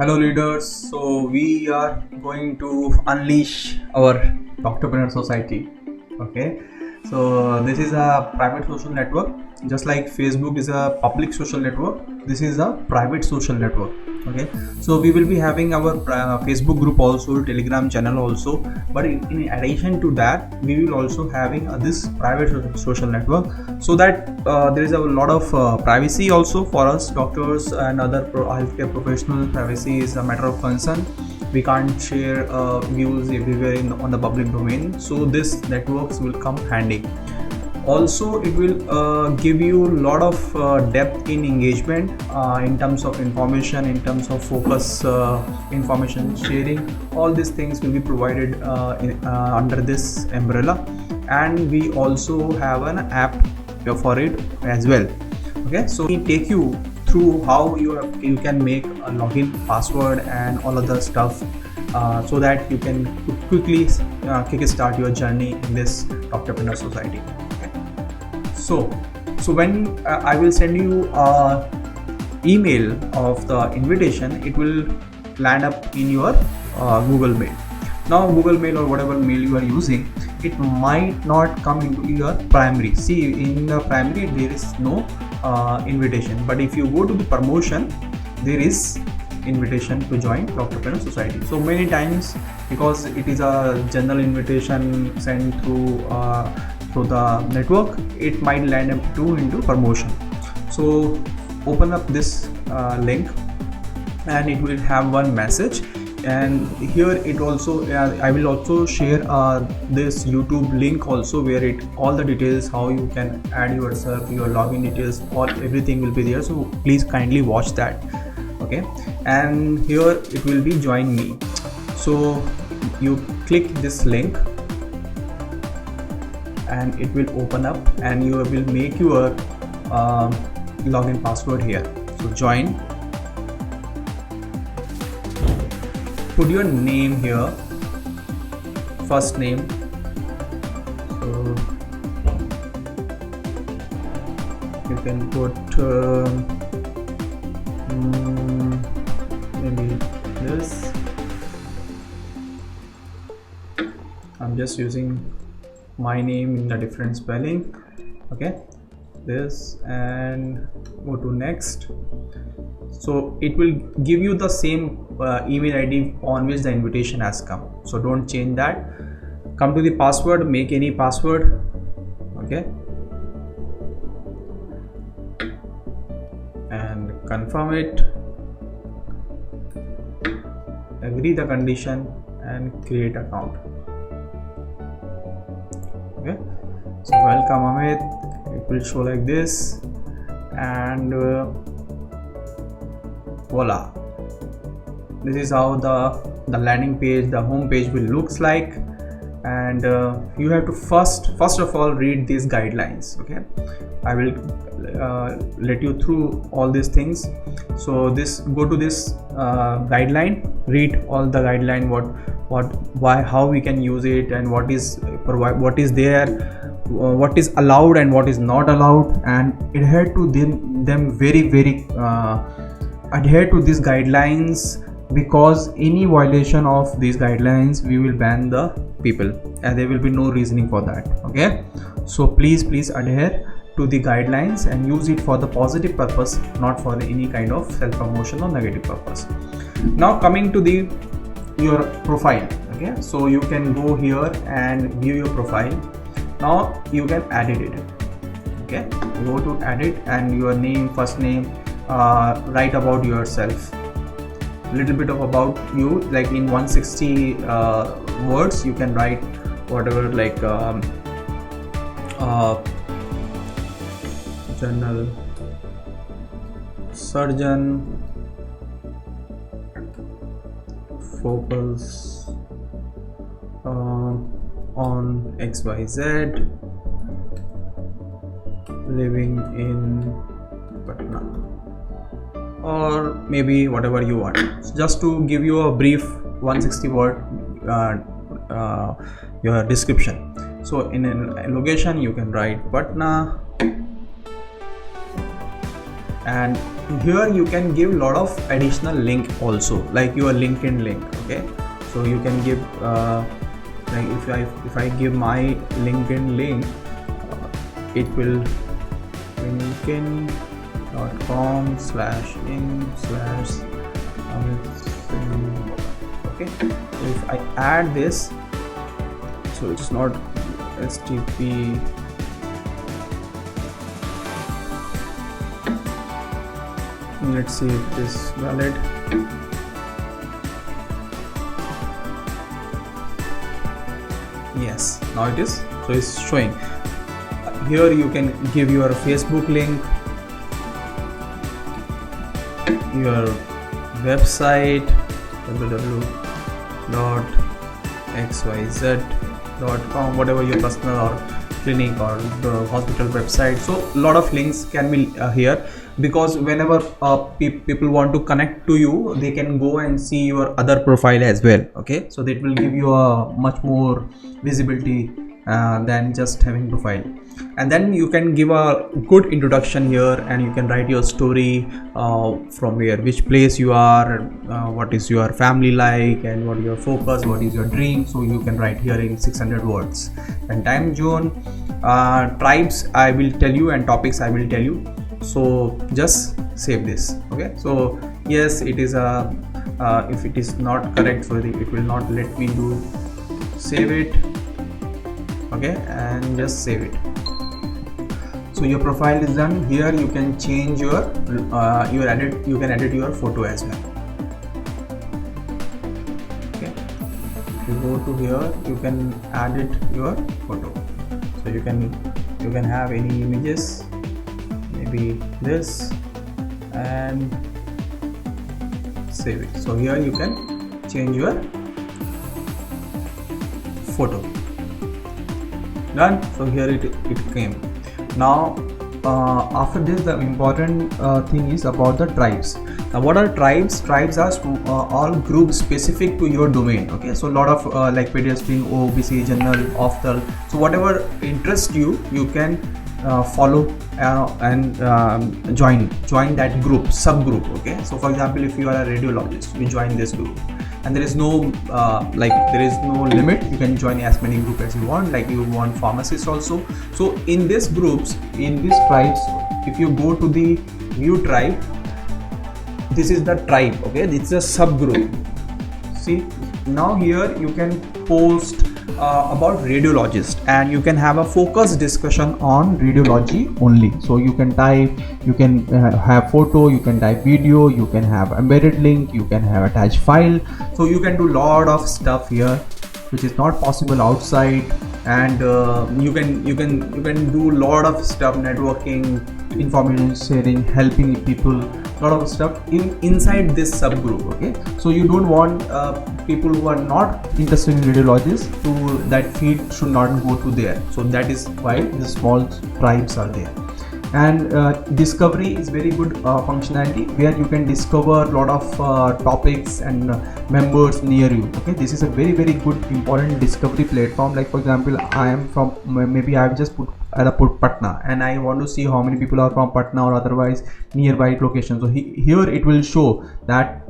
Hello leaders, so we are going to unleash our Doctorpreneur Society. Okay, so this is a private social network, just like Facebook is a public social network. This is a private social network. Okay, so we will be having our Facebook group also, Telegram channel also, but in addition to that we will also having this private social network, so that there is a lot of privacy also for us doctors and other healthcare professionals. Privacy is a matter of concern. We can't share views everywhere on the public domain, so this networks will come handy. Also it will give you a lot of depth in engagement in terms of information, in terms of focus, information sharing. All these things will be provided under this umbrella, and we also have an app for it as well. Okay, so we take you through how you can make a login password and all other stuff, so that you can quickly kickstart your journey in this Doctorpreneur Society. So when I will send you a email of the invitation, it will land up in your Google Mail. Now Google Mail or whatever mail you are using, it might not come into your primary. See, in the primary there is no invitation, but if you go to the promotion, there is invitation to join Doctorpreneur Society. So many times, because it is a general invitation sent through the network, it might land up into promotion. So open up this link, and it will have one message, and here it also I will also share this YouTube link also, where all the details, how you can add yourself, your login details, all everything will be there. So please kindly watch that. Okay, and here it will be join me. So you click this link and it will open up, and you will make your login password here. So join, put your name here, first name. So you can put maybe this. I'm just using my name in a different spelling. Okay, this, and go to next. So it will give you the same email ID on which the invitation has come, so don't change that. Come to the password, make any password. Okay, and confirm it, agree the condition, and create account. Okay, so welcome Amit. It will show like this, and voila, this is how the landing page, the home page will looks like. And you have to first of all read these guidelines. Okay, I will let you through all these things. So this, go to this guideline, read all the guideline, why, how we can use it, and what is there, what is allowed and what is not allowed, and adhere to them very adhere to these guidelines, because any violation of these guidelines, we will ban the people, and there will be no reasoning for that. Okay, so please adhere to the guidelines and use it for the positive purpose, not for any kind of self promotion or negative purpose. Now coming to your profile. Okay, so you can go here and view your profile. Now you can edit it. Okay, go to edit, and your name, first name, write about yourself, little bit of about you, like in 160 words you can write whatever, like general surgeon, focus on XYZ, living in Patna, or maybe whatever you want. Just to give you a brief 160 word your description. So in a location you can write Patna, and here you can give lot of additional link also, like your LinkedIn link. Okay, so you can give like if I give my LinkedIn link, it will linkedin.com/in/Amit. Okay, so if I add this, so it's not STP. Let's see if it is valid. Yes, now it is. So it's showing. Here you can give your Facebook link, your website www.xyz.com, whatever your personal or clinic or the hospital website. So a lot of links can be here, because whenever people want to connect to you, they can go and see your other profile as well. Okay, so that will give you a much more visibility than just having profile. And then you can give a good introduction here, and you can write your story from where, which place you are, what is your family like, and what is your focus, what is your dream. So you can write here in 600 words. And time zone, tribes I will tell you, and topics I will tell you. So just save this. Okay, so yes, it is a if it is not correct, so it will not let me do save it. Okay, and just save it. So your profile is done. Here you can change your you can edit your photo as well. Okay, if you go to here, you can edit your photo. So you can have any images, maybe this, and save it. So here you can change your photo. Done. So here it came. Now after this, the important thing is about the tribes. Now what are tribes? Tribes are all groups specific to your domain. Okay, so a lot of like pediatric, OBC, general, ophthalm. So whatever interests you, you can follow and join that group, subgroup. Okay, so for example, if you are a radiologist, you join this group, and there is no there is no limit. You can join as many groups as you want, like you want pharmacists also. So in these groups, in these tribes, if you go to the view tribe, this is the tribe. Okay, this is a subgroup. See, now here you can post about radiologist, and you can have a focused discussion on radiology only. So you can type, you can have photo, you can type video, you can have embedded link, you can have attached file. So you can do lot of stuff here which is not possible outside. And you can do lot of stuff, networking, information sharing, helping people, lot of stuff inside this subgroup. Okay, so you don't want people who are not interested in radiologists to that feed should not go to there. So that is why the small tribes are there. And discovery is very good functionality, where you can discover a lot of topics and members near you. Okay, this is a very good important discovery platform. Like for example, I am from, maybe I have just put Patna, and I want to see how many people are from Patna or otherwise nearby locations. So here it will show that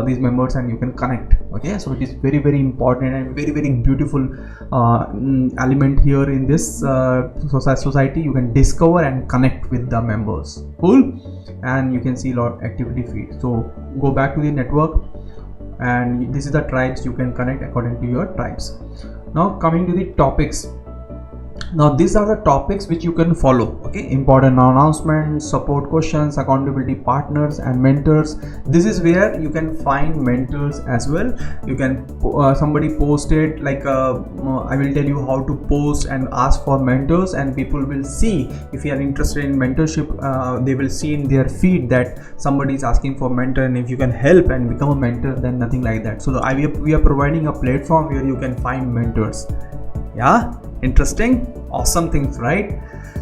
these members, and you can connect. Okay, so it is very important and very beautiful element here in this society. You can discover and connect with the members. Cool. And you can see a lot of activity feed. So go back to the network, and this is the tribes. You can connect according to your tribes. Now coming to the topics. Now these are the topics which you can follow. Okay, important announcements, support questions, accountability partners, and mentors. This is where you can find mentors as well. You can somebody posted like I will tell you how to post and ask for mentors, and people will see if you are interested in mentorship. They will see in their feed that somebody is asking for mentor, and if you can help and become a mentor, then nothing like that. So we are providing a platform where you can find mentors. Yeah, interesting, awesome things, right?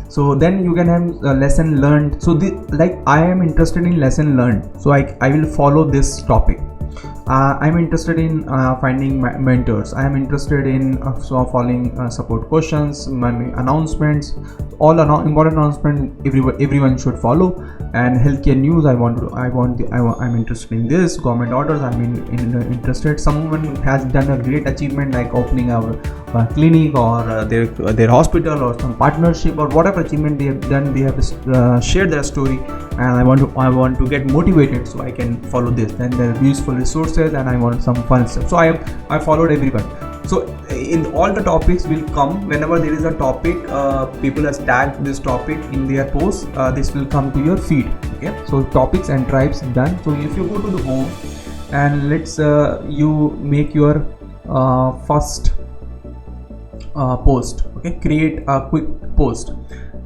So then you can have a lesson learned. So like I am interested in lesson learned, so I will follow this topic. I'm interested in finding mentors. I'm interested in following support questions, announcements, all important announcement everyone should follow. And healthcare news, I'm interested in this. Government orders, interested. Someone has done a great achievement like opening a clinic or their hospital or some partnership or whatever achievement they have done, they have shared their story, and I want to get motivated so I can follow this. Then there are useful resources, and I want some fun stuff. So I followed everyone. So in all the topics will come whenever there is a topic, people has tagged this topic in their post, this will come to your feed. Okay, so topics and tribes done. So if you go to the home and let's you make your first post. Okay, create a quick post.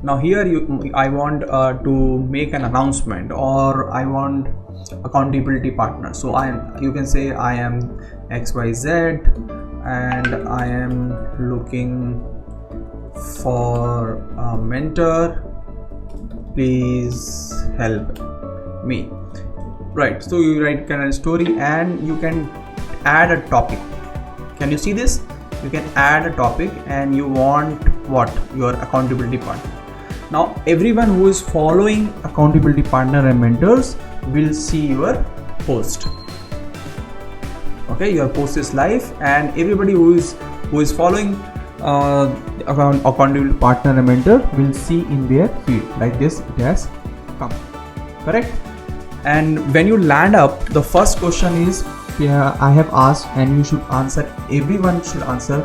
Now here I want to make an announcement, or I want accountability partner. So you can say I am XYZ and I am looking for a mentor, please help me. Right, so you write kind of story and you can add a topic. Can you see this? You can add a topic and you want what? Your accountability partner. Now everyone who is following accountability partner and mentors will see your post. Okay, your post is live, and everybody who is following accountability partner and mentor will see in their feed like this. It has come, correct? And when you land up, the first question is, I have asked, and you should answer. Everyone should answer.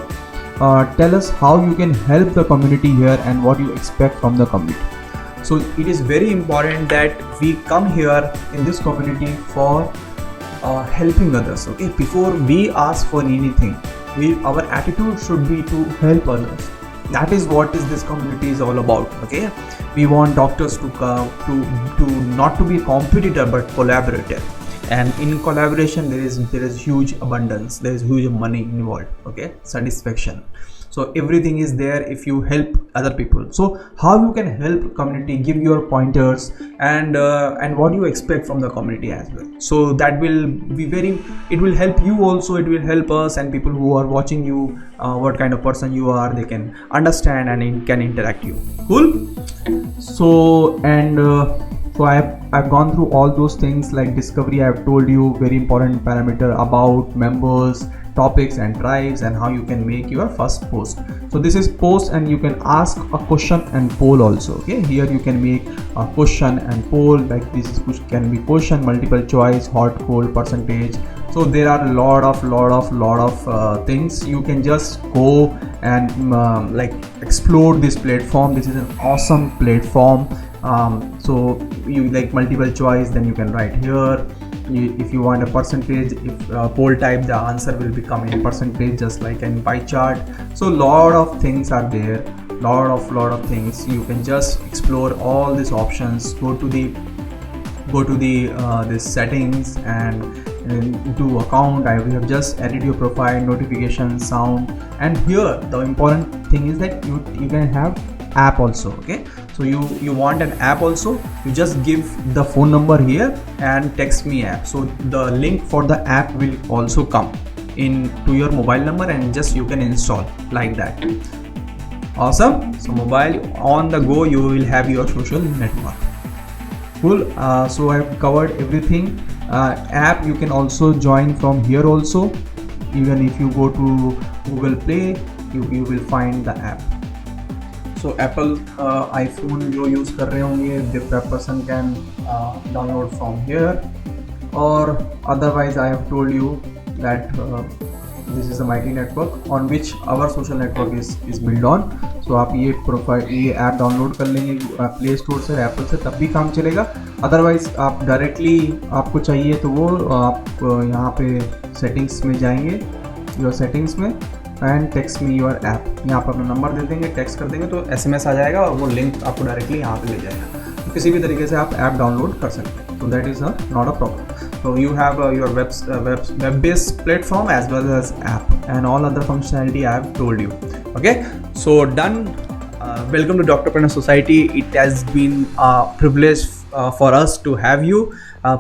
Tell us how you can help the community here and what you expect from the community. So it is very important that we come here in this community for helping others. Okay, before we ask for anything, our attitude should be to help others. That is what this community is all about. Okay, we want doctors to come to not to be competitor but collaborator, and in collaboration there is huge abundance, there is huge money involved. Okay, satisfaction. So everything is there if you help other people. So how you can help community, give your pointers, and what you expect from the community as well. So that will be it will help you also, it will help us and people who are watching you, what kind of person you are, they can understand and can interact you. Cool. So so I've gone through all those things like discovery. I've told you very important parameter about members, topics and tribes, and how you can make your first post. So this is post, and you can ask a question and poll also. Okay, here you can make a question and poll like this. Can be question, multiple choice, hot, cold, percentage. So there are a lot of things. You can just go and like explore this platform. This is an awesome platform. So you like multiple choice, then you can write here. If you want a percentage, if poll type, the answer will become in percentage, just like in pie chart. So lot of things are there, lot of things. You can just explore all these options. Go to the this settings and into account. We have just added your profile, notification, sound, and here the important thing is that you can have app also. Okay, so you want an app also, you just give the phone number here and text me app. So the link for the app will also come in to your mobile number, and just you can install like that. Awesome. So mobile on the go, you will have your social network. Cool. So I have covered everything. App you can also join from here also. Even if you go to Google Play, you will find the app. So Apple iPhone जो use कर रहे होंगे, the person can download from here, or otherwise I have told you that this is a Mighty network on which our social network is built on. So आप ये profile, ये app download कर लेंगे play store से, Apple से, तब भी काम चलेगा. अदरवाइज आप डायरेक्टली आपको चाहिए तो वो आप यहाँ पे सेटिंग्स में जाएंगे, योर सेटिंग्स में, and text me your app. यहाँ पर अपना नंबर दे देंगे, टेक्स्ट कर देंगे तो SMS आ जाएगा और वो लिंक आपको डायरेक्टली यहाँ पे ले जाएगा. तो किसी भी तरीके से आप ऐप डाउनलोड कर सकते हैं. So that is not a problem. So you have your web-based platform as well as app, and all other functionality I have told you. Okay, so done. Welcome to Doctorpreneur Society. It has been a privilege for us to have you.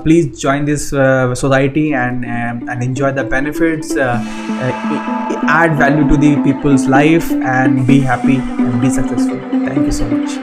Please join this society and enjoy the benefits, add value to the people's life, and be happy and be successful. Thank you so much.